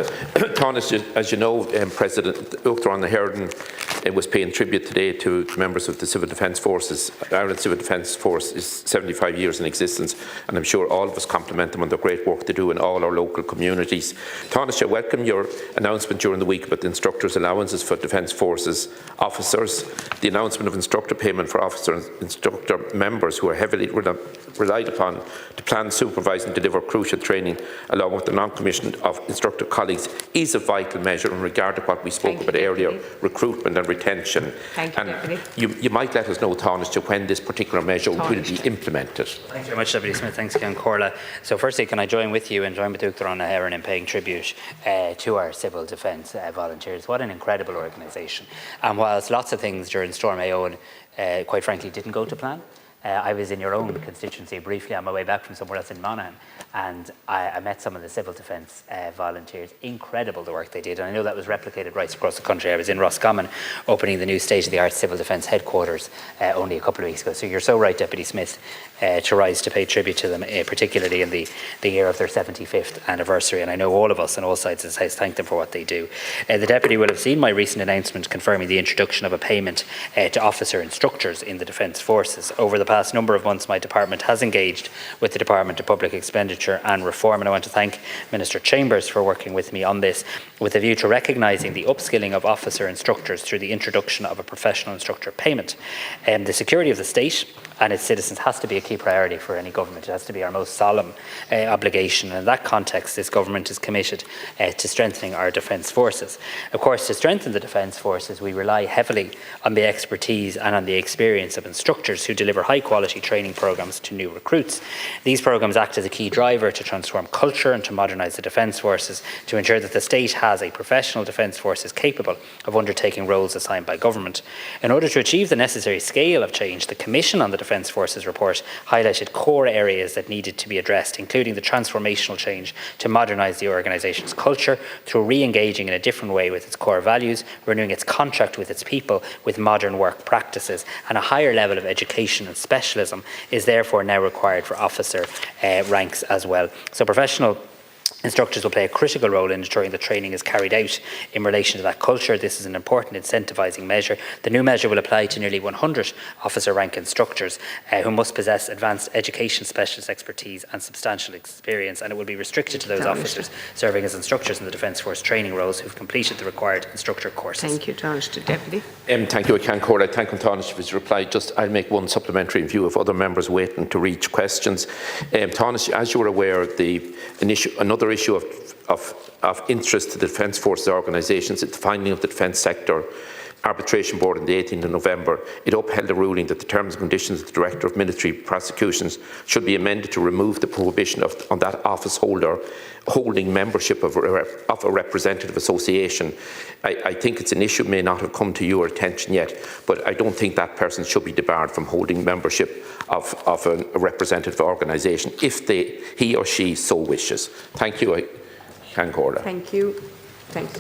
Tánaiste, as you know, President Uachtar na Herdon was paying tribute today to members of the Civil Defence Forces. Ireland Civil Defence Force is 75 years in existence, and I'm sure all of us compliment them on the great work they do in all our local communities. Tánaiste, I welcome your announcement during the week about the instructors' allowances for Defence Forces officers, the announcement of instructor payment for officer and instructor members who are heavily relied upon to plan, supervise and deliver crucial training, along with the non-commissioned of instructor colleagues, is a vital measure in regard to what we spoke about earlier, recruitment and retention. You might let us know, Tánaiste, when this particular measure will be implemented. Thanks very much, Deputy Smith. Thanks again, Corla. So firstly, can I join with you and join with Uachtar na Herdon in paying tribute to our civil defence volunteers. What an incredible organisation. And whilst lots of things during Storm Éowyn, quite frankly, didn't go to plan, I was in your own constituency briefly on my way back from somewhere else in Monaghan, and I met some of the civil defence volunteers. Incredible the work they did, and I know that was replicated right across the country. I was in Roscommon opening the new state-of-the-art civil defence headquarters only a couple of weeks ago. So you're so right, Deputy Smith, to rise to pay tribute to them, particularly in the year of their 75th anniversary. And I know all of us on all sides of the House thank them for what they do. The Deputy will have seen my recent announcement confirming the introduction of a payment to officer instructors in the Defence Forces. Over the past number of months, my department has engaged with the Department of Public Expenditure and Reform, and I want to thank Minister Chambers for working with me on this, with a view to recognising the upskilling of officer instructors through the introduction of a professional instructor payment. The security of the state and its citizens has to be a key priority for any government. It has to be our most solemn obligation. And in that context, this government is committed to strengthening our defence forces. Of course, to strengthen the defence forces, we rely heavily on the expertise and on the experience of instructors who deliver high-quality training programmes to new recruits. These programmes act as a key driver to transform culture and to modernise the defence forces, to ensure that the state has a professional defence forces capable of undertaking roles assigned by government. In order to achieve the necessary scale of change, the Commission on the Defence Forces report highlighted core areas that needed to be addressed, including the transformational change to modernise the organisation's culture through re-engaging in a different way with its core values, renewing its contract with its people with modern work practices, and a higher level of education and specialism is therefore now required for officer ranks as well. So professional instructors will play a critical role in ensuring that training is carried out in relation to that culture. This is an important incentivising measure. The new measure will apply to nearly 100 officer rank instructors who must possess advanced education specialist expertise and substantial experience, and it will be restricted to those officers serving as instructors in the Defence Force training roles who have completed the required instructor courses. Thank you, Tánaiste. Deputy. Thank you. I can't call. I thank Tánaiste for his reply. I'll make one supplementary in view of other members waiting to reach questions. Tánaiste, as you are aware, another issue of interest to the Defence Forces organisations is the finding of the Defence Sector Arbitration Board on the 18th of November. It upheld a ruling that the terms and conditions of the Director of Military Prosecutions should be amended to remove the prohibition on that office holder holding membership of a representative association. I think it's an issue may not have come to your attention yet, but I don't think that person should be debarred from holding membership of a representative organisation if he or she so wishes. Thank you, Corla. Thank you. Thanks,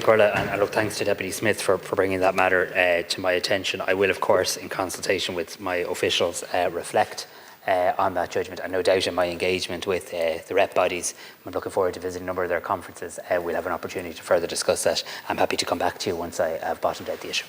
Corla, and look, thanks to Deputy Smith for bringing that matter to my attention. I will, of course, in consultation with my officials, reflect on that judgment, and no doubt in my engagement with the rep bodies. I'm looking forward to visiting a number of their conferences. We'll have an opportunity to further discuss that. I'm happy to come back to you once I have bottomed out the issue.